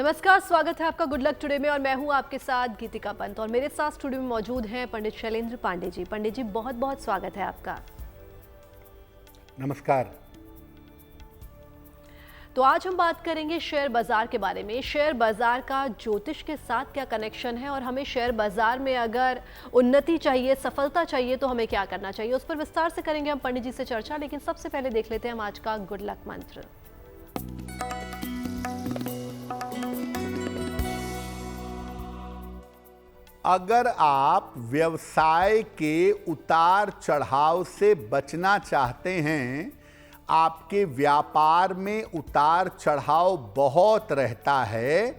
नमस्कार, स्वागत है आपका गुड लक टुडे में और मैं हूं आपके साथ गीतिका पंत और मेरे साथ स्टूडियो में मौजूद हैं पंडित शैलेंद्र पांडे जी। पंडित जी, बहुत बहुत स्वागत है आपका। नमस्कार। तो आज हम बात करेंगे शेयर बाजार के बारे में। शेयर बाजार का ज्योतिष के साथ क्या कनेक्शन है और हमें शेयर बाजार में अगर उन्नति चाहिए, सफलता चाहिए तो हमें क्या करना चाहिए, उस पर विस्तार से करेंगे हम पंडित जी से चर्चा। लेकिन सबसे पहले देख लेते हैं हम आज का गुड लक मंत्र। अगर आप व्यवसाय के उतार चढ़ाव से बचना चाहते हैं, आपके व्यापार में उतार चढ़ाव बहुत रहता है,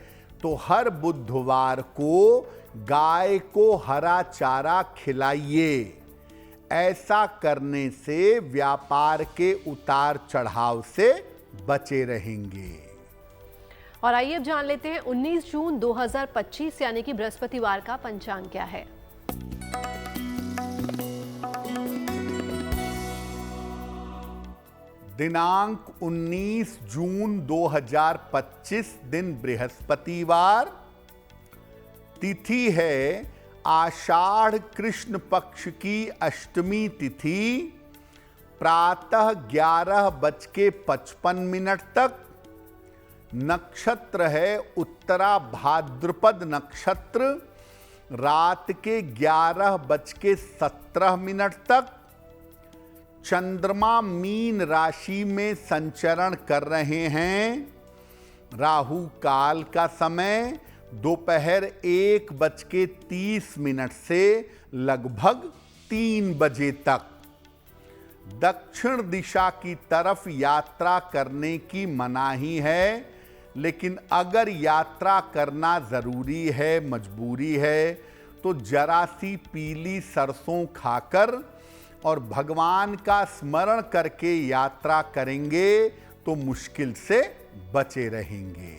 तो हर बुधवार को गाय को हरा चारा खिलाइए। ऐसा करने से व्यापार के उतार चढ़ाव से बचे रहेंगे। और आइए अब जान लेते हैं 19 जून 2025 यानी कि बृहस्पतिवार का पंचांग क्या है। दिनांक 19 जून 2025 दिन बृहस्पतिवार। तिथि है आषाढ़ कृष्ण पक्ष की अष्टमी तिथि। प्रातः 11:55 तक। नक्षत्र है उत्तरा भाद्रपद नक्षत्र। रात के 11:17 तक। चंद्रमा मीन राशि में संचरण कर रहे हैं। राहु काल का समय दोपहर 1:30 से लगभग 3 बजे तक। दक्षिण दिशा की तरफ यात्रा करने की मनाही है, लेकिन अगर यात्रा करना जरूरी है, मजबूरी है, तो जरा सी पीली सरसों खाकर और भगवान का स्मरण करके यात्रा करेंगे तो मुश्किल से बचे रहेंगे।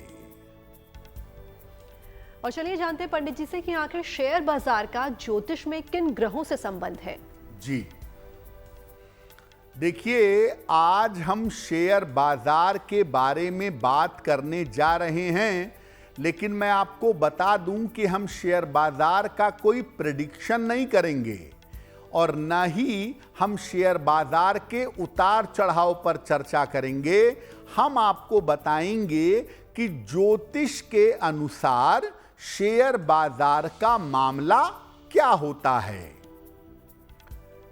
और चलिए जानते हैं पंडित जी से कि आखिर शेयर बाजार का ज्योतिष में किन ग्रहों से संबंध है। जी देखिए, आज हम शेयर बाजार के बारे में बात करने जा रहे हैं, लेकिन मैं आपको बता दूं कि हम शेयर बाजार का कोई प्रेडिक्शन नहीं करेंगे और न ही हम शेयर बाजार के उतार चढ़ाव पर चर्चा करेंगे। हम आपको बताएंगे कि ज्योतिष के अनुसार शेयर बाजार का मामला क्या होता है।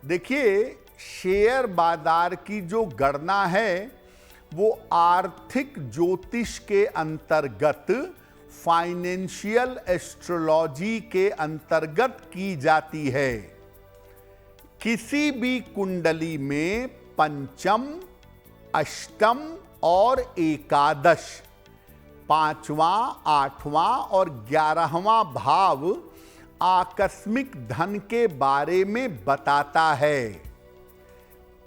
देखिए, शेयर बाजार की जो गणना है वो आर्थिक ज्योतिष के अंतर्गत, फाइनेंशियल एस्ट्रोलॉजी के अंतर्गत की जाती है। किसी भी कुंडली में पंचम, अष्टम और एकादश, 5वां, 8वां और 11वां भाव आकस्मिक धन के बारे में बताता है।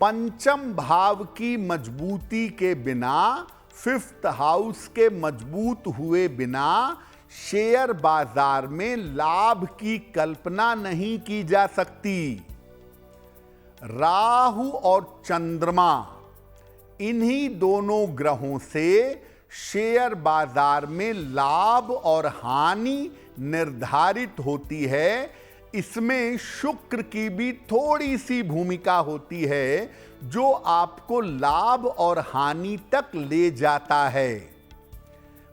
पंचम भाव की मजबूती के बिना, 5th हाउस के मजबूत हुए बिना शेयर बाजार में लाभ की कल्पना नहीं की जा सकती। राहु और चंद्रमा, इन्हीं दोनों ग्रहों से शेयर बाजार में लाभ और हानि निर्धारित होती है। इसमें शुक्र की भी थोड़ी सी भूमिका होती है, जो आपको लाभ और हानि तक ले जाता है।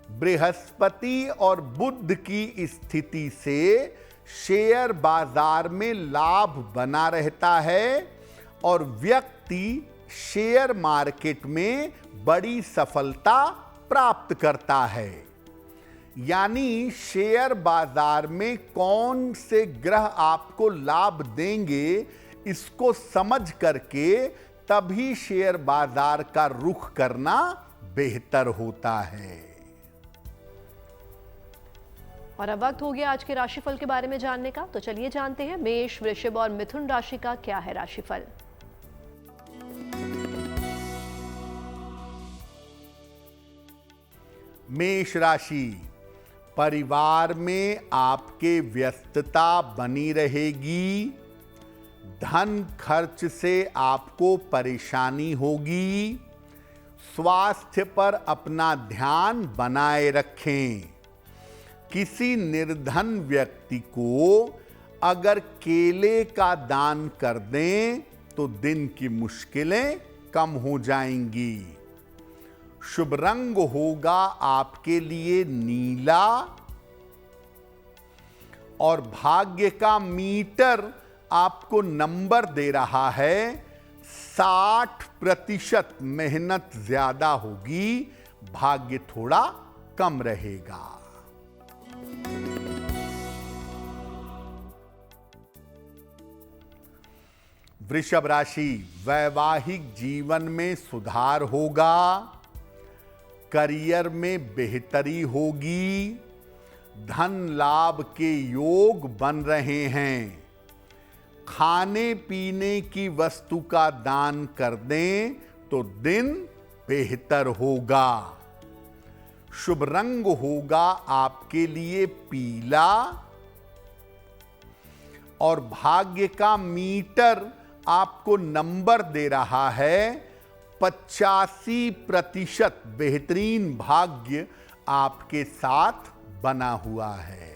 बृहस्पति और बुध की स्थिति से शेयर बाजार में लाभ बना रहता है और व्यक्ति शेयर मार्केट में बड़ी सफलता प्राप्त करता है। यानी शेयर बाजार में कौन से ग्रह आपको लाभ देंगे, इसको समझ करके तभी शेयर बाजार का रुख करना बेहतर होता है। और अब वक्त हो गया आज के राशिफल के बारे में जानने का, तो चलिए जानते हैं मेष, वृषभ और मिथुन राशि का क्या है राशिफल। मेष राशि, परिवार में आपके व्यस्तता बनी रहेगी। धन खर्च से आपको परेशानी होगी। स्वास्थ्य पर अपना ध्यान बनाए रखें। किसी निर्धन व्यक्ति को अगर केले का दान कर दें तो दिन की मुश्किलें कम हो जाएंगी। शुभ रंग होगा आपके लिए नीला और भाग्य का मीटर आपको नंबर दे रहा है 60%। मेहनत ज्यादा होगी, भाग्य थोड़ा कम रहेगा। वृषभ राशि, वैवाहिक जीवन में सुधार होगा, करियर में बेहतरी होगी, धन लाभ के योग बन रहे हैं। खाने पीने की वस्तु का दान कर दें तो दिन बेहतर होगा। शुभ रंग होगा आपके लिए पीला और भाग्य का मीटर आपको नंबर दे रहा है 85%। बेहतरीन भाग्य आपके साथ बना हुआ है।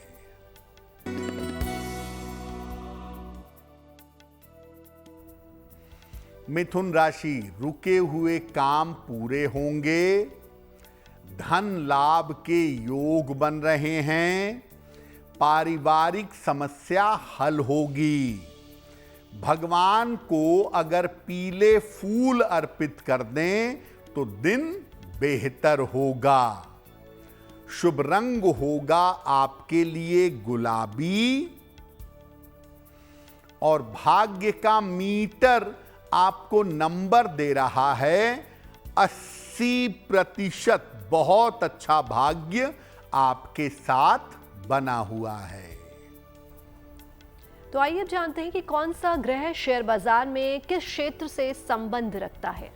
मिथुन राशि, रुके हुए काम पूरे होंगे, धन लाभ के योग बन रहे हैं, पारिवारिक समस्या हल होगी। भगवान को अगर पीले फूल अर्पित कर दें तो दिन बेहतर होगा। शुभ रंग होगा आपके लिए गुलाबी और भाग्य का मीटर आपको नंबर दे रहा है 80%। बहुत अच्छा भाग्य आपके साथ बना हुआ है। तो आइए अब जानते हैं कि कौन सा ग्रह शेयर बाजार में किस क्षेत्र से संबंध रखता है।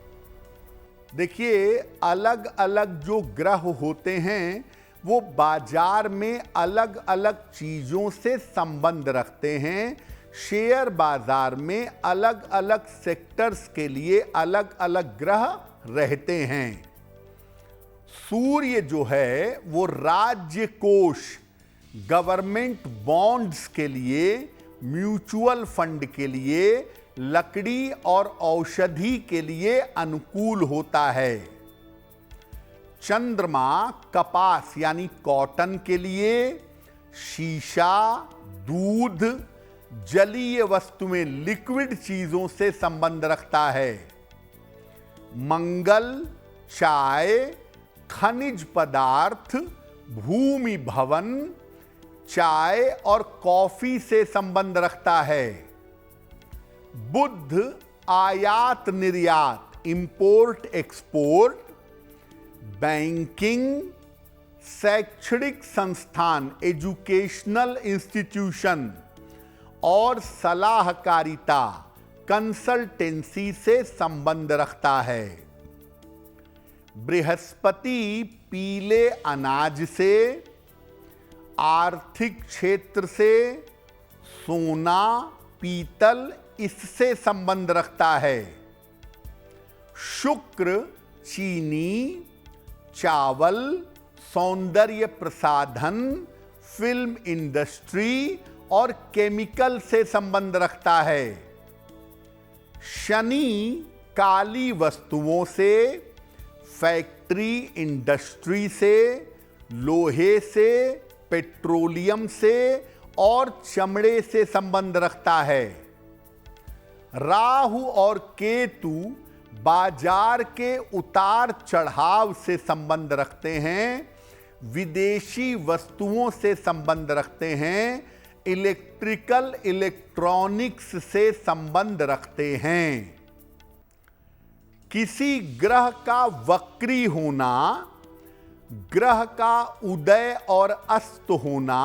देखिए, अलग अलग जो ग्रह होते हैं वो बाजार में अलग अलग चीजों से संबंध रखते हैं। शेयर बाजार में अलग अलग सेक्टर्स के लिए अलग अलग ग्रह रहते हैं। सूर्य जो है वो राज्य कोष, गवर्नमेंट बॉन्ड्स के लिए, म्यूचुअल फंड के लिए, लकड़ी और औषधि के लिए अनुकूल होता है। चंद्रमा कपास यानी कॉटन के लिए, शीशा, दूध, जलीय वस्तुएं, लिक्विड चीजों से संबंध रखता है। मंगल चाय, खनिज पदार्थ, भूमि भवन, चाय और कॉफी से संबंध रखता है। बुध आयात निर्यात, इंपोर्ट एक्सपोर्ट, बैंकिंग, शैक्षणिक संस्थान, एजुकेशनल इंस्टीट्यूशन और सलाहकारिता, कंसल्टेंसी से संबंध रखता है। बृहस्पति पीले अनाज से, आर्थिक क्षेत्र से, सोना, पीतल, इससे संबंध रखता है। शुक्र चीनी, चावल, सौंदर्य प्रसाधन, फिल्म इंडस्ट्री और केमिकल से संबंध रखता है। शनि काली वस्तुओं से, फैक्ट्री इंडस्ट्री से, लोहे से, पेट्रोलियम से और चमड़े से संबंध रखता है। राहु और केतु बाजार के उतार चढ़ाव से संबंध रखते हैं, विदेशी वस्तुओं से संबंध रखते हैं, इलेक्ट्रिकल इलेक्ट्रॉनिक्स से संबंध रखते हैं। किसी ग्रह का वक्री होना, ग्रह का उदय और अस्त होना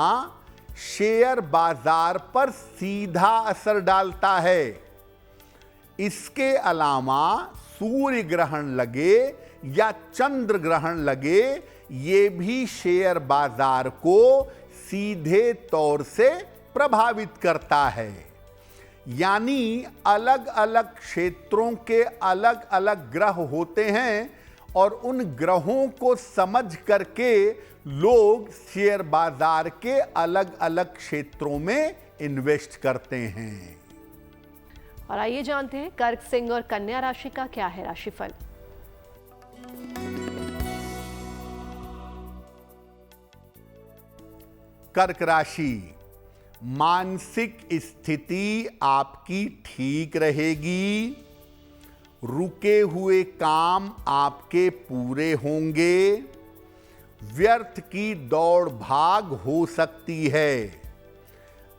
शेयर बाजार पर सीधा असर डालता है। इसके अलावा सूर्य ग्रहण लगे या चंद्र ग्रहण लगे, ये भी शेयर बाजार को सीधे तौर से प्रभावित करता है। यानी अलग अलग क्षेत्रों के अलग अलग ग्रह होते हैं और उन ग्रहों को समझ करके लोग शेयर बाजार के अलग अलग क्षेत्रों में इन्वेस्ट करते हैं। और आइए जानते हैं कर्क, सिंह और कन्या राशि का क्या है राशिफल। कर्क राशि, मानसिक स्थिति आपकी ठीक रहेगी। रुके हुए काम आपके पूरे होंगे। व्यर्थ की दौड़ भाग हो सकती है।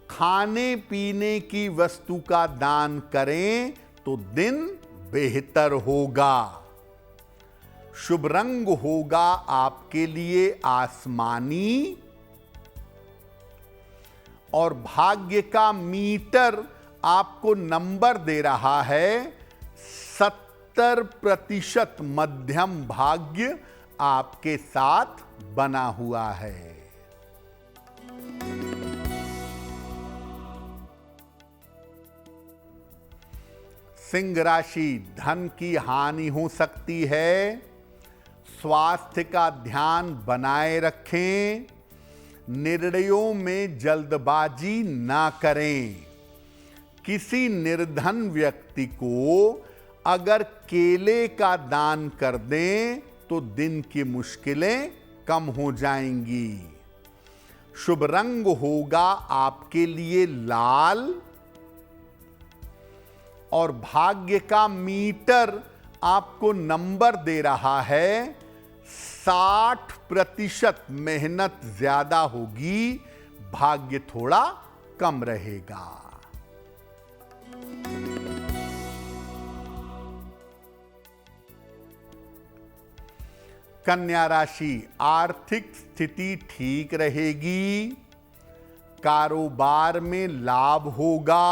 खाने पीने की वस्तु का दान करें तो दिन बेहतर होगा। शुभ रंग होगा आपके लिए आसमानी और भाग्य का मीटर आपको नंबर दे रहा है 70% मध्यम भाग्य आपके साथ बना हुआ है। सिंह राशि, धन की हानि हो सकती है। स्वास्थ्य का ध्यान बनाए रखें। निर्णयों में जल्दबाजी ना करें। किसी निर्धन व्यक्ति को अगर केले का दान कर दें तो दिन की मुश्किलें कम हो जाएंगी। शुभ रंग होगा आपके लिए लाल और भाग्य का मीटर आपको नंबर दे रहा है 60% मेहनत ज्यादा होगी, भाग्य थोड़ा कम रहेगा। कन्या राशि, आर्थिक स्थिति ठीक रहेगी। कारोबार में लाभ होगा।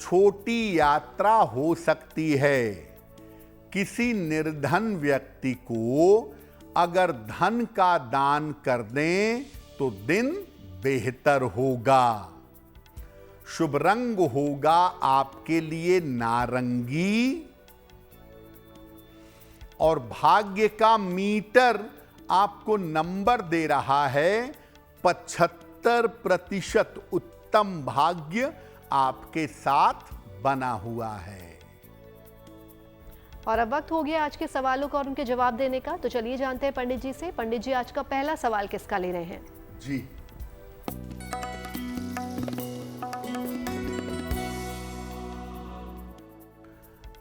छोटी यात्रा हो सकती है। किसी निर्धन व्यक्ति को अगर धन का दान कर दें तो दिन बेहतर होगा। शुभ रंग होगा आपके लिए नारंगी और भाग्य का मीटर आपको नंबर दे रहा है 75% उत्तम भाग्य आपके साथ बना हुआ है। और अब वक्त हो गया आज के सवालों का और उनके जवाब देने का, तो चलिए जानते हैं पंडित जी से। पंडित जी, आज का पहला सवाल किसका ले रहे हैं? जी,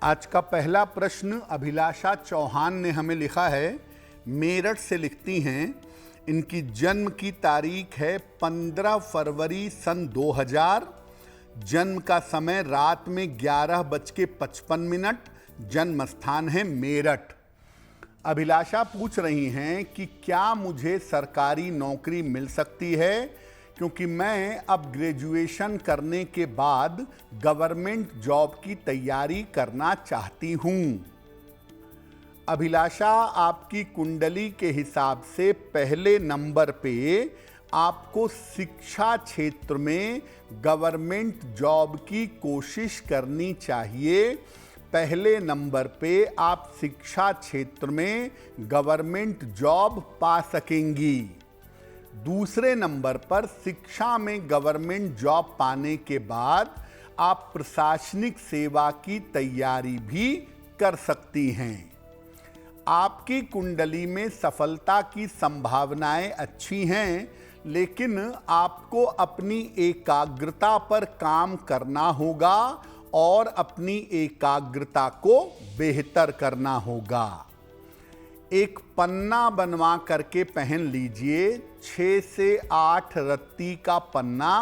आज का पहला प्रश्न अभिलाषा चौहान ने हमें लिखा है। मेरठ से लिखती हैं। इनकी जन्म की तारीख है 15 फरवरी सन 2000। जन्म का समय रात में 11:55। जन्म स्थान है मेरठ। अभिलाषा पूछ रही हैं कि क्या मुझे सरकारी नौकरी मिल सकती है, क्योंकि मैं अब ग्रेजुएशन करने के बाद गवर्नमेंट जॉब की तैयारी करना चाहती हूँ। अभिलाषा, आपकी कुंडली के हिसाब से पहले नंबर पे आपको शिक्षा क्षेत्र में गवर्नमेंट जॉब की कोशिश करनी चाहिए। पहले नंबर पे आप शिक्षा क्षेत्र में गवर्नमेंट जॉब पा सकेंगी। दूसरे नंबर पर शिक्षा में गवर्नमेंट जॉब पाने के बाद आप प्रशासनिक सेवा की तैयारी भी कर सकती हैं। आपकी कुंडली में सफलता की संभावनाएं अच्छी हैं, लेकिन आपको अपनी एकाग्रता पर काम करना होगा और अपनी एकाग्रता को बेहतर करना होगा। एक पन्ना बनवा करके पहन लीजिए। 6 से 8 रत्ती का पन्ना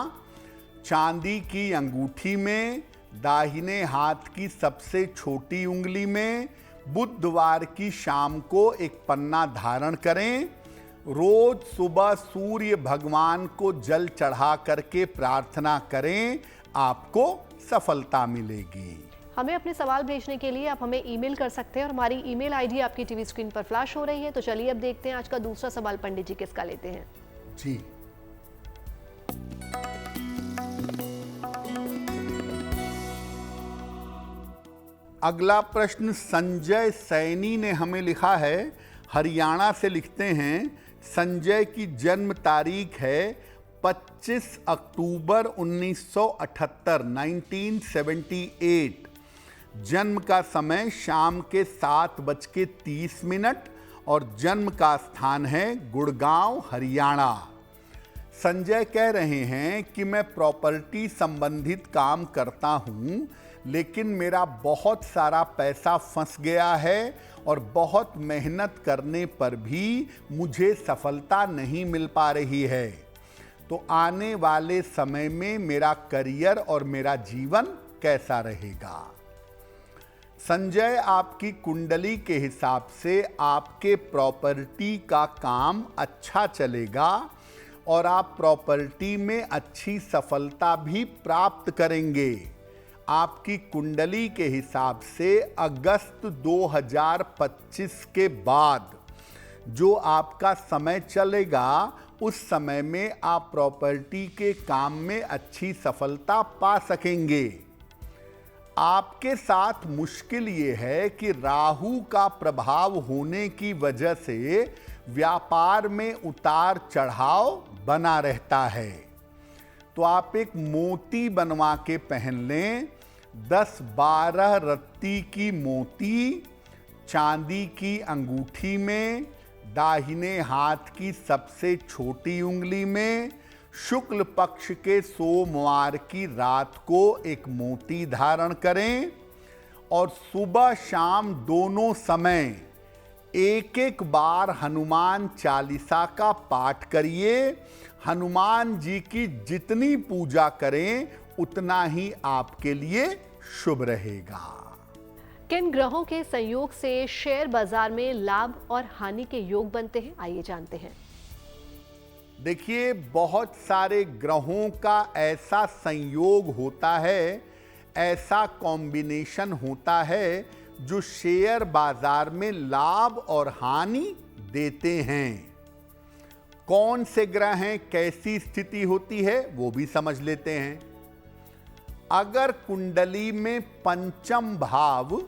चांदी की अंगूठी में, दाहिने हाथ की सबसे छोटी उंगली में। बुधवार की शाम को एक पन्ना धारण करें। रोज सुबह सूर्य भगवान को जल चढ़ा करके प्रार्थना करें, आपको सफलता मिलेगी। हमें अपने सवाल भेजने के लिए आप हमें ईमेल कर सकते हैं और हमारी ईमेल आईडी आपकी टीवी स्क्रीन पर फ्लैश हो रही है। तो चलिए अब देखते हैं आज का दूसरा सवाल पंडित जी किसका लेते हैं। जी, अगला प्रश्न संजय सैनी ने हमें लिखा है, हरियाणा से लिखते हैं। संजय की जन्म तारीख है 25 अक्टूबर 1978, 1978। जन्म का समय शाम के 7:30 और जन्म का स्थान है गुड़गांव, हरियाणा। संजय कह रहे हैं कि मैं प्रॉपर्टी संबंधित काम करता हूं, लेकिन मेरा बहुत सारा पैसा फंस गया है और बहुत मेहनत करने पर भी मुझे सफलता नहीं मिल पा रही है। तो आने वाले समय में मेरा करियर और मेरा जीवन कैसा रहेगा? संजय, आपकी कुंडली के हिसाब से आपके प्रॉपर्टी का काम अच्छा चलेगा और आप प्रॉपर्टी में अच्छी सफलता भी प्राप्त करेंगे। आपकी कुंडली के हिसाब से अगस्त 2025 के बाद जो आपका समय चलेगा, उस समय में आप प्रॉपर्टी के काम में अच्छी सफलता पा सकेंगे। आपके साथ मुश्किल ये है कि राहु का प्रभाव होने की वजह से व्यापार में उतार चढ़ाव बना रहता है। तो आप एक मोती बनवा के पहन लें। 10-12 रत्ती की मोती चांदी की अंगूठी में, दाहिने हाथ की सबसे छोटी उंगली में, शुक्ल पक्ष के सोमवार की रात को एक मोती धारण करें और सुबह शाम दोनों समय एक बार हनुमान चालीसा का पाठ करिए। हनुमान जी की जितनी पूजा करें उतना ही आपके लिए शुभ रहेगा। किन ग्रहों के संयोग से शेयर बाजार में लाभ और हानि के योग बनते हैं, आइए जानते हैं। देखिए, बहुत सारे ग्रहों का ऐसा संयोग होता है, ऐसा कॉम्बिनेशन होता है जो शेयर बाजार में लाभ और हानि देते हैं। कौन से ग्रह हैं, कैसी स्थिति होती है, वो भी समझ लेते हैं। अगर कुंडली में पंचम भाव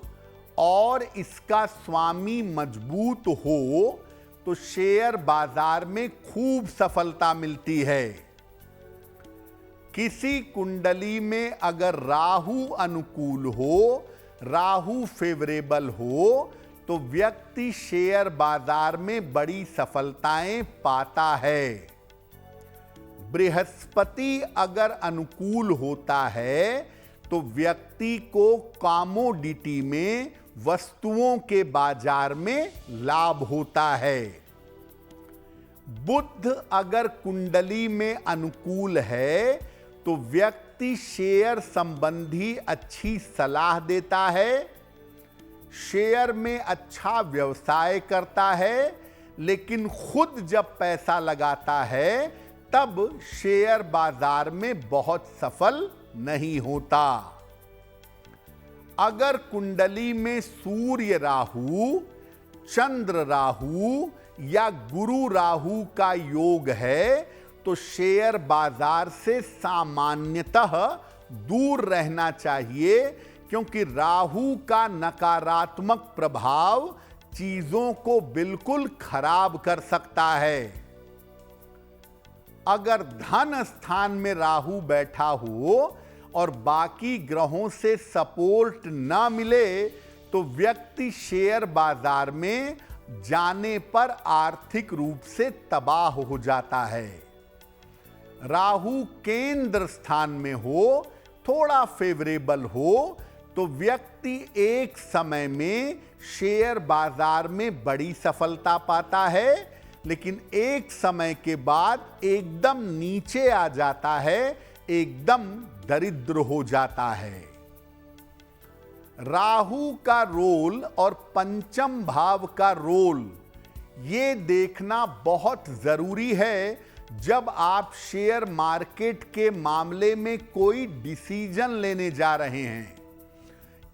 और इसका स्वामी मजबूत हो तो शेयर बाजार में खूब सफलता मिलती है। किसी कुंडली में अगर राहु अनुकूल हो, राहु फेवरेबल हो, तो व्यक्ति शेयर बाजार में बड़ी सफलताएं पाता है। बृहस्पति अगर अनुकूल होता है तो व्यक्ति को कमोडिटी में, वस्तुओं के बाजार में लाभ होता है। बुध अगर कुंडली में अनुकूल है तो व्यक्ति शेयर संबंधी अच्छी सलाह देता है, शेयर में अच्छा व्यवसाय करता है, लेकिन खुद जब पैसा लगाता है तब शेयर बाजार में बहुत सफल नहीं होता। अगर कुंडली में सूर्य राहु, चंद्र राहु या गुरु राहु का योग है तो शेयर बाजार से सामान्यतः दूर रहना चाहिए, क्योंकि राहु का नकारात्मक प्रभाव चीजों को बिल्कुल खराब कर सकता है। अगर धन स्थान में राहु बैठा हो और बाकी ग्रहों से सपोर्ट न मिले तो व्यक्ति शेयर बाजार में जाने पर आर्थिक रूप से तबाह हो जाता है। राहु केंद्र स्थान में हो, थोड़ा फेवरेबल हो, तो व्यक्ति एक समय में शेयर बाजार में बड़ी सफलता पाता है, लेकिन एक समय के बाद एकदम नीचे आ जाता है, एकदम दरिद्र हो जाता है। राहु का रोल और पंचम भाव का रोल ये देखना बहुत जरूरी है जब आप शेयर मार्केट के मामले में कोई डिसीजन लेने जा रहे हैं,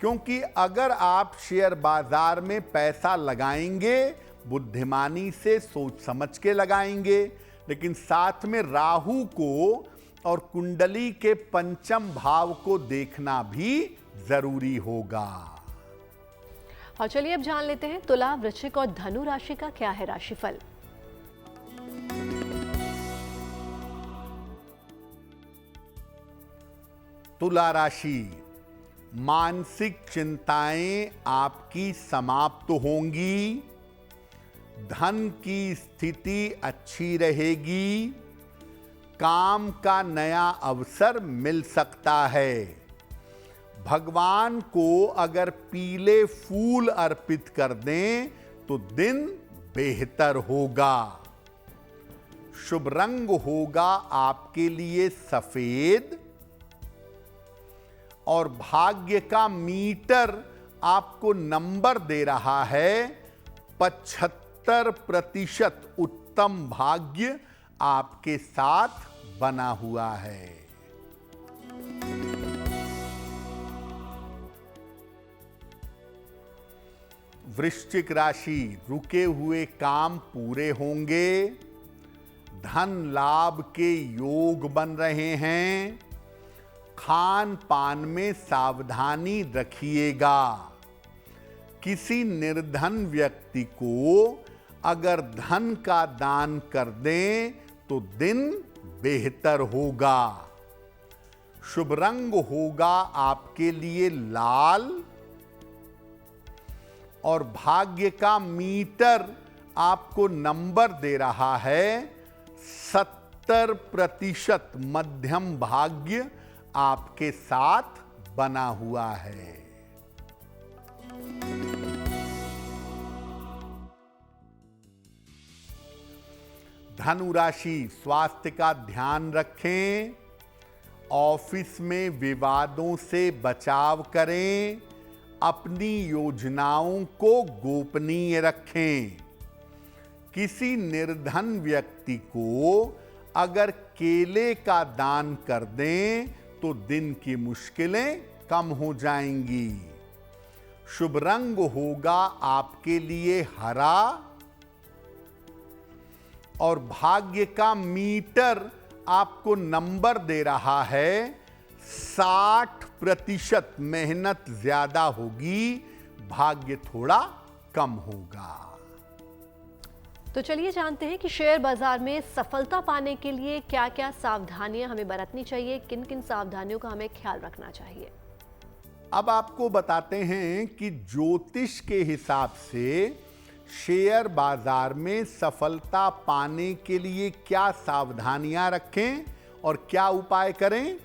क्योंकि अगर आप शेयर बाजार में पैसा लगाएंगे बुद्धिमानी से, सोच समझ के लगाएंगे, लेकिन साथ में राहु को और कुंडली के पंचम भाव को देखना भी जरूरी होगा। और चलिए अब जान लेते हैं तुला, वृश्चिक और धनु राशि का क्या है राशिफल। तुला राशि, मानसिक चिंताएं आपकी समाप्त होंगी, धन की स्थिति अच्छी रहेगी, काम का नया अवसर मिल सकता है। भगवान को अगर पीले फूल अर्पित कर दें तो दिन बेहतर होगा। शुभ रंग होगा आपके लिए सफेद और भाग्य का मीटर आपको नंबर दे रहा है 75% उत्तम भाग्य आपके साथ बना हुआ है। वृश्चिक राशि, रुके हुए काम पूरे होंगे, धन लाभ के योग बन रहे हैं, खान पान में सावधानी रखिएगा। किसी निर्धन व्यक्ति को अगर धन का दान कर दें तो दिन बेहतर होगा। शुभ रंग होगा आपके लिए लाल और भाग्य का मीटर आपको नंबर दे रहा है 70% मध्यम भाग्य आपके साथ बना हुआ है। धनु राशि, स्वास्थ्य का ध्यान रखें, ऑफिस में विवादों से बचाव करें, अपनी योजनाओं को गोपनीय रखें। किसी निर्धन व्यक्ति को अगर केले का दान कर दें तो दिन की मुश्किलें कम हो जाएंगी। शुभ रंग होगा आपके लिए हरा और भाग्य का मीटर आपको नंबर दे रहा है 60%। मेहनत ज्यादा होगी, भाग्य थोड़ा कम होगा। तो चलिए जानते हैं कि शेयर बाजार में सफलता पाने के लिए क्या क्या सावधानियां हमें बरतनी चाहिए, किन किन सावधानियों का हमें ख्याल रखना चाहिए। अब आपको बताते हैं कि ज्योतिष के हिसाब से शेयर बाजार में सफलता पाने के लिए क्या सावधानियां रखें और क्या उपाय करें।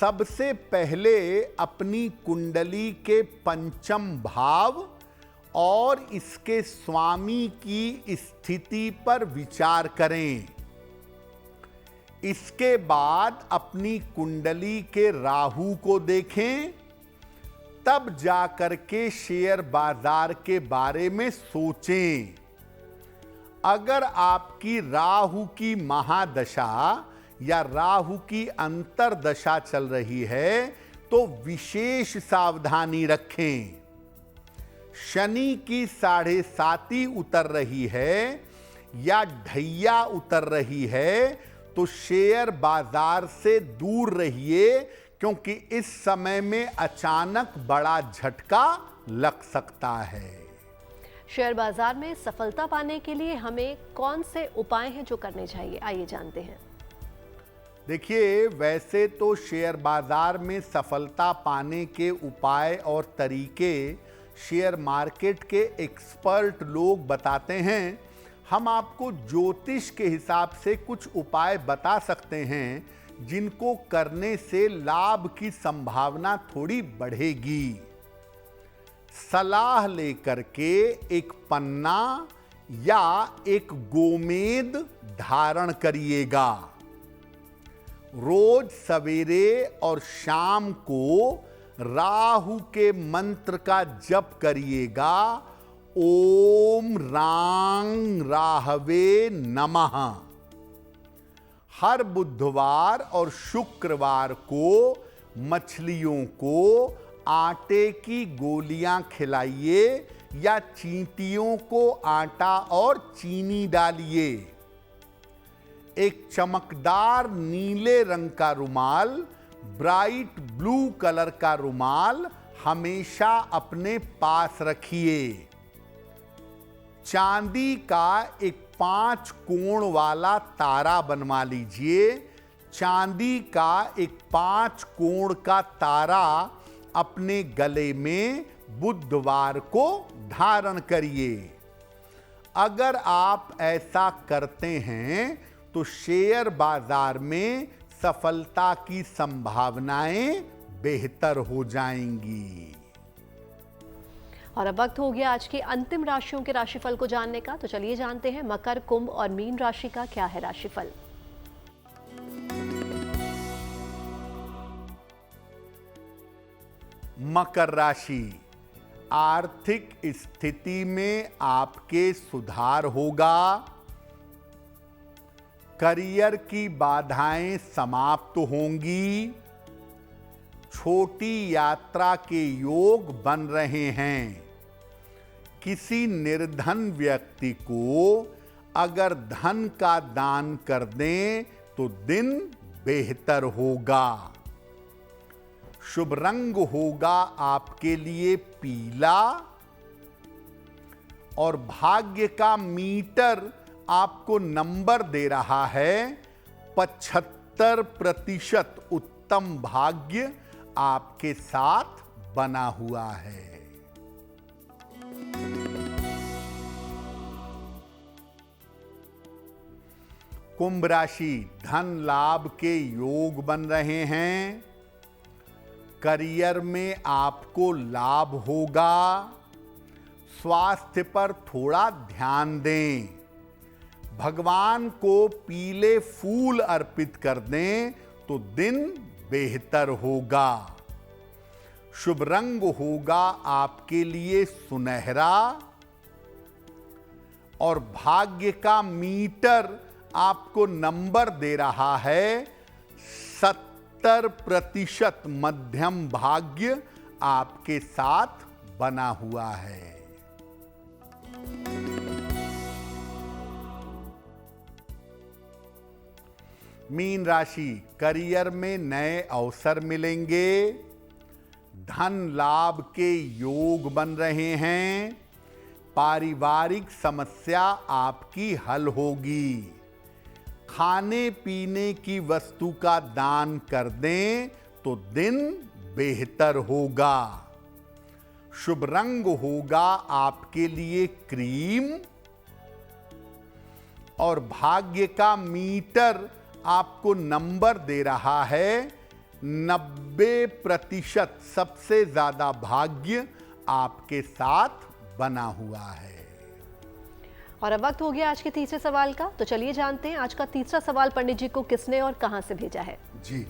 सबसे पहले अपनी कुंडली के पंचम भाव और इसके स्वामी की स्थिति पर विचार करें। इसके बाद अपनी कुंडली के राहु को देखें, तब जाकर के शेयर बाजार के बारे में सोचें। अगर आपकी राहु की महादशा या राहु की अंतर्दशा चल रही है तो विशेष सावधानी रखें। शनि की 7.5 उतर रही है या ढैया उतर रही है तो शेयर बाजार से दूर रहिए, क्योंकि इस समय में अचानक बड़ा झटका लग सकता है। शेयर बाजार में सफलता पाने के लिए हमें कौन से उपाय हैं जो करने चाहिए, आइए जानते हैं। देखिए, वैसे तो शेयर बाजार में सफलता पाने के उपाय और तरीके शेयर मार्केट के एक्सपर्ट लोग बताते हैं। हम आपको ज्योतिष के हिसाब से कुछ उपाय बता सकते हैं जिनको करने से लाभ की संभावना थोड़ी बढ़ेगी। सलाह लेकर के एक पन्ना या एक गोमेद धारण करिएगा। रोज सवेरे और शाम को राहु के मंत्र का जप करिएगा। ओम रांग राहवे नमः। हर बुधवार और शुक्रवार को मछलियों को आटे की गोलियां खिलाइए या चींटियों को आटा और चीनी डालिए। एक चमकदार नीले रंग का रुमाल, ब्राइट ब्लू कलर का रुमाल हमेशा अपने पास रखिए। चांदी का एक 5 कोण वाला तारा बनवा लीजिए। चांदी का एक 5 कोण का तारा अपने गले में बुधवार को धारण करिए। अगर आप ऐसा करते हैं तो शेयर बाजार में सफलता की संभावनाएं बेहतर हो जाएंगी। और अब वक्त हो गया आज की अंतिम राशियों के राशिफल को जानने का, तो चलिए जानते हैं मकर, कुंभ और मीन राशि का क्या है राशिफल। मकर राशि, आर्थिक स्थिति में आपके सुधार होगा। करियर की बाधाएं समाप्त होंगी। छोटी यात्रा के योग बन रहे हैं। किसी निर्धन व्यक्ति को अगर धन का दान कर दें तो दिन बेहतर होगा। शुभ रंग होगा आपके लिए पीला और भाग्य का मीटर आपको नंबर दे रहा है 75% उत्तम भाग्य आपके साथ बना हुआ है। कुंभ राशि, धन लाभ के योग बन रहे हैं। करियर में आपको लाभ होगा। स्वास्थ्य पर थोड़ा ध्यान दें। भगवान को पीले फूल अर्पित कर दें तो दिन बेहतर होगा। शुभ रंग होगा आपके लिए सुनहरा और भाग्य का मीटर आपको नंबर दे रहा है 70% मध्यम भाग्य आपके साथ बना हुआ है। मीन राशि, करियर में नए अवसर मिलेंगे। धन लाभ के योग बन रहे हैं। पारिवारिक समस्या आपकी हल होगी। खाने पीने की वस्तु का दान कर दें तो दिन बेहतर होगा। शुभ रंग होगा आपके लिए क्रीम और भाग्य का मीटर आपको नंबर दे रहा है 90%। सबसे ज्यादा भाग्य आपके साथ बना हुआ है। और अब वक्त हो गया आज के तीसरे सवाल का, तो चलिए जानते हैं आज का तीसरा सवाल पंडित जी को किसने और कहां से भेजा है। जी,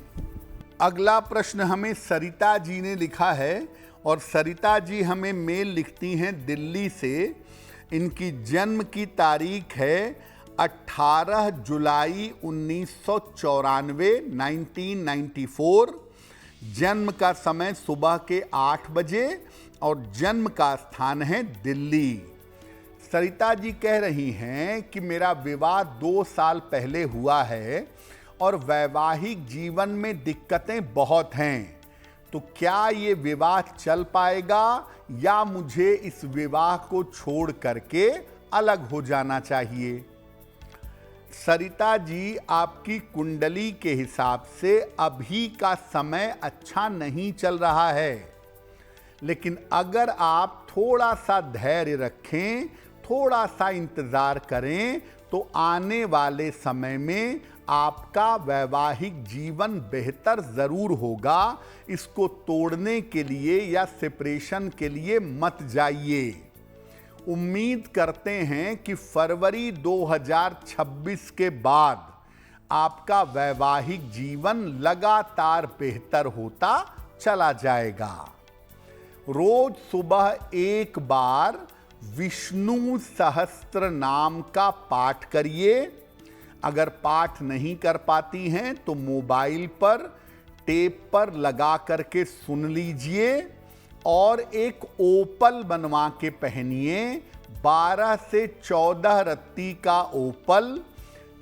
अगला प्रश्न हमें सरिता जी ने लिखा है और सरिता जी हमें मेल लिखती हैं दिल्ली से। इनकी जन्म की तारीख है 18 जुलाई 1994, 1994। जन्म का समय सुबह के 8 बजे और जन्म का स्थान है दिल्ली। सरिता जी कह रही हैं कि मेरा विवाह 2 साल पहले हुआ है और वैवाहिक जीवन में दिक्कतें बहुत हैं। तो क्या ये विवाह चल पाएगा या मुझे इस विवाह को छोड़ करके अलग हो जाना चाहिए? सरिता जी, आपकी कुंडली के हिसाब से अभी का समय अच्छा नहीं चल रहा है, लेकिन अगर आप थोड़ा सा धैर्य रखें, थोड़ा सा इंतजार करें तो आने वाले समय में आपका वैवाहिक जीवन बेहतर जरूर होगा। इसको तोड़ने के लिए या सेपरेशन के लिए मत जाइए। उम्मीद करते हैं कि फरवरी 2026 के बाद आपका वैवाहिक जीवन लगातार बेहतर होता चला जाएगा। रोज सुबह एक बार विष्णु सहस्त्र नाम का पाठ करिए। अगर पाठ नहीं कर पाती हैं तो मोबाइल पर टेप पर लगा करके सुन लीजिए और एक ओपल बनवा के पहनिए। 12 से 14 रत्ती का ओपल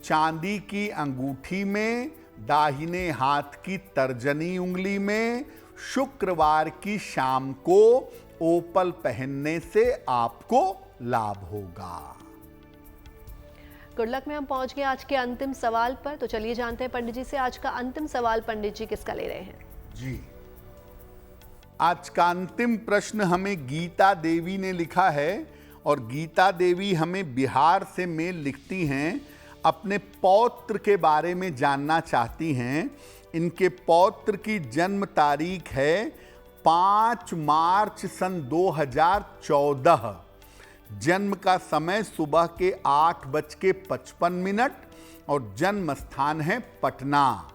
चांदी की अंगूठी में दाहिने हाथ की तर्जनी उंगली में शुक्रवार की शाम को ओपल पहनने से आपको लाभ होगा। गुड लक में हम पहुंच गए आज के अंतिम सवाल पर। तो चलिए जानते हैं पंडित जी से आज का अंतिम सवाल पंडित जी किसका ले रहे हैं। जी, आज का अंतिम प्रश्न हमें गीता देवी ने लिखा है और गीता देवी हमें बिहार से मेल लिखती हैं। अपने पौत्र के बारे में जानना चाहती हैं। इनके पौत्र की जन्म तारीख है 5 मार्च सन 2014। जन्म का समय सुबह के 8:55 और जन्म स्थान है पटना।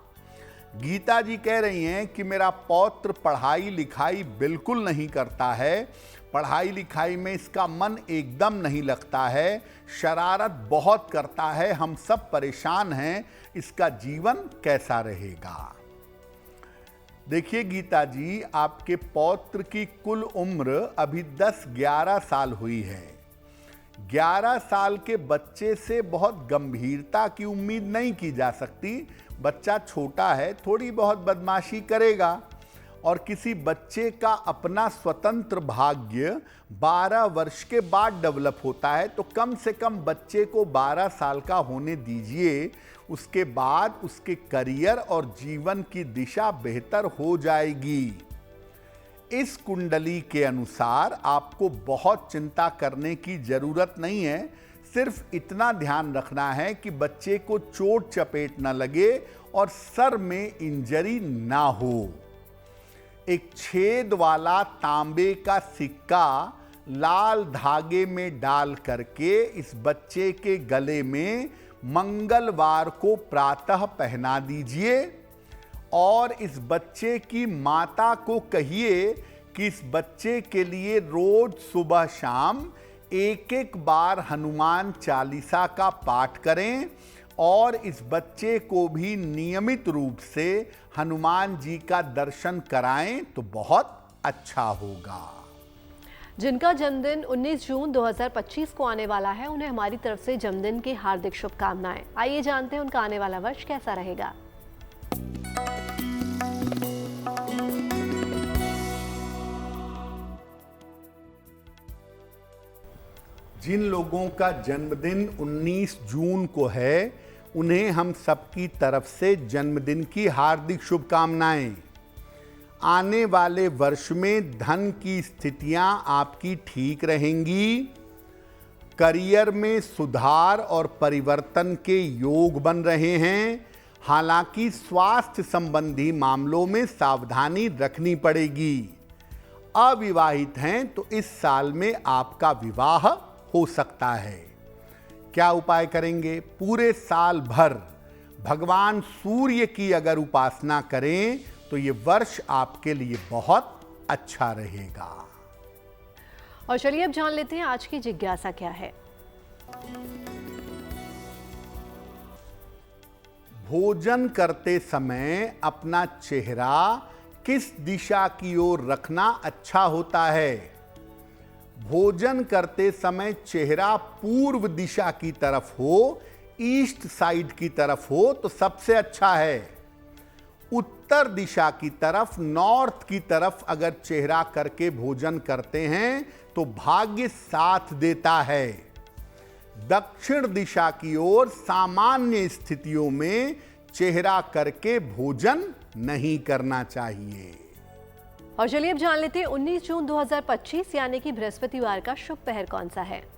गीता जी कह रही हैं कि मेरा पौत्र पढ़ाई लिखाई बिल्कुल नहीं करता है, पढ़ाई लिखाई में इसका मन एकदम नहीं लगता है, शरारत बहुत करता है, हम सब परेशान हैं, इसका जीवन कैसा रहेगा। देखिए गीता जी, आपके पौत्र की कुल उम्र अभी 10-11 साल हुई है। 11 साल के बच्चे से बहुत गंभीरता की उम्मीद नहीं की जा सकती। बच्चा छोटा है, थोड़ी बहुत बदमाशी करेगा और किसी बच्चे का अपना स्वतंत्र भाग्य 12 वर्ष के बाद डेवलप होता है। तो कम से कम बच्चे को 12 साल का होने दीजिए, उसके बाद उसके करियर और जीवन की दिशा बेहतर हो जाएगी। इस कुंडली के अनुसार आपको बहुत चिंता करने की जरूरत नहीं है। सिर्फ इतना ध्यान रखना है कि बच्चे को चोट चपेट न लगे और सर में इंजरी ना हो। एक छेद वाला तांबे का सिक्का लाल धागे में डाल करके इस बच्चे के गले में मंगलवार को प्रातः पहना दीजिए और इस बच्चे की माता को कहिए कि इस बच्चे के लिए रोज सुबह शाम एक बार हनुमान चालीसा का पाठ करें और इस बच्चे को भी नियमित रूप से हनुमान जी का दर्शन कराएं तो बहुत अच्छा होगा। जिनका जन्मदिन 19 जून 2025 को आने वाला है, उन्हें हमारी तरफ से जन्मदिन की हार्दिक शुभकामनाएं। आइए जानते हैं उनका आने वाला वर्ष कैसा रहेगा। जिन लोगों का जन्मदिन 19 जून को है, उन्हें हम सबकी तरफ से जन्मदिन की हार्दिक शुभकामनाएं। आने वाले वर्ष में धन की स्थितियां आपकी ठीक रहेंगी। करियर में सुधार और परिवर्तन के योग बन रहे हैं। हालांकि स्वास्थ्य संबंधी मामलों में सावधानी रखनी पड़ेगी। अविवाहित हैं तो इस साल में आपका विवाह हो सकता है। क्या उपाय करेंगे? पूरे साल भर भगवान सूर्य की अगर उपासना करें तो ये वर्ष आपके लिए बहुत अच्छा रहेगा। और चलिए अब जान लेते हैं आज की जिज्ञासा क्या है। भोजन करते समय अपना चेहरा किस दिशा की ओर रखना अच्छा होता है? भोजन करते समय चेहरा पूर्व दिशा की तरफ हो, ईस्ट साइड की तरफ हो तो सबसे अच्छा है। उत्तर दिशा की तरफ, नॉर्थ की तरफ अगर चेहरा करके भोजन करते हैं तो भाग्य साथ देता है। दक्षिण दिशा की ओर सामान्य स्थितियों में चेहरा करके भोजन नहीं करना चाहिए। और चलिए अब जान लेते हैं 19 जून 2025 यानी कि बृहस्पतिवार का शुभ पहर कौन सा है।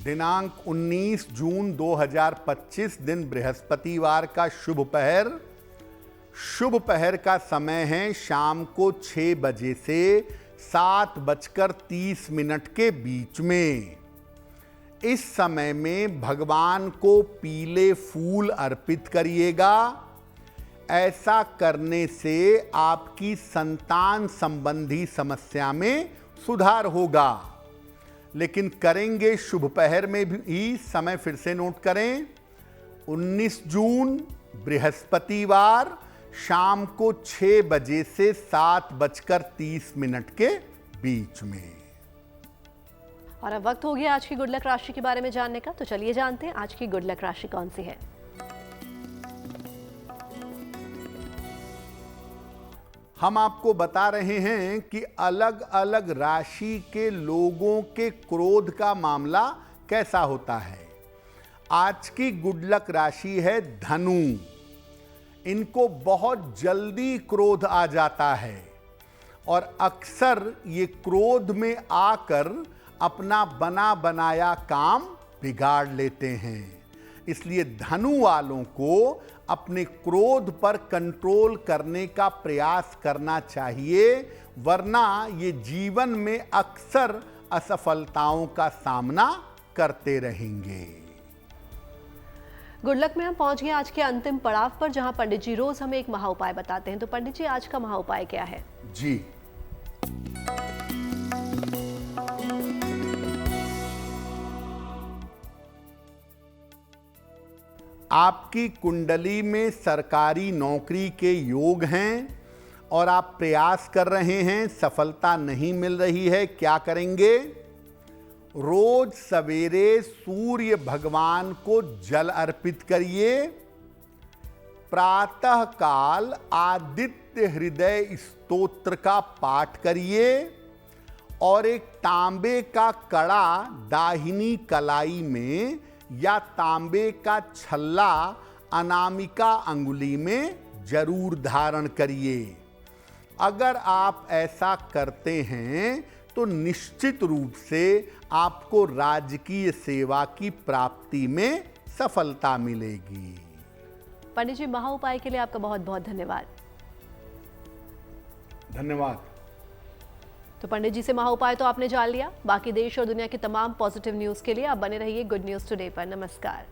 दिनांक 19 जून 2025 दिन बृहस्पतिवार का शुभ पहर। शुभ पहर का समय है शाम को 6 बजे से 7:30 के बीच में। इस समय में भगवान को पीले फूल अर्पित करिएगा। ऐसा करने से आपकी संतान संबंधी समस्या में सुधार होगा। लेकिन करेंगे शुभ पहर में भी समय फिर से नोट करें। 19 जून बृहस्पतिवार शाम को 6 बजे से 7:30 के बीच में। और अब वक्त हो गया आज की गुड लक राशि के बारे में जानने का, तो चलिए जानते हैं आज की गुड लक राशि कौन सी है। हम आपको बता रहे हैं कि अलग अलग राशि के लोगों के क्रोध का मामला कैसा होता है। आज की गुड लक राशि है धनु। इनको बहुत जल्दी क्रोध आ जाता है और अक्सर ये क्रोध में आकर अपना बना बनाया काम बिगाड़ लेते हैं। इसलिए धनु वालों को अपने क्रोध पर कंट्रोल करने का प्रयास करना चाहिए, वरना ये जीवन में अक्सर असफलताओं का सामना करते रहेंगे। गुड लक में हम पहुंच गए आज के अंतिम पड़ाव पर, जहां पंडित जी रोज हमें एक महा उपाय बताते हैं। तो पंडित जी, आज का महा उपाय क्या है? जी, आपकी कुंडली में सरकारी नौकरी के योग हैं और आप प्रयास कर रहे हैं, सफलता नहीं मिल रही है। क्या करेंगे? रोज सवेरे सूर्य भगवान को जल अर्पित करिए। प्रातः काल आदित्य हृदय स्तोत्र का पाठ करिए और एक तांबे का कड़ा दाहिनी कलाई में या तांबे का छल्ला अनामिका अंगुली में जरूर धारण करिए। अगर आप ऐसा करते हैं तो निश्चित रूप से आपको राजकीय सेवा की प्राप्ति में सफलता मिलेगी। पंडित जी, महा उपाय के लिए आपका बहुत बहुत धन्यवाद। धन्यवाद। तो पंडित जी से महा उपाय तो आपने जान लिया। बाकी देश और दुनिया की तमाम पॉजिटिव न्यूज़ के लिए आप बने रहिए गुड न्यूज़ टुडे पर। नमस्कार।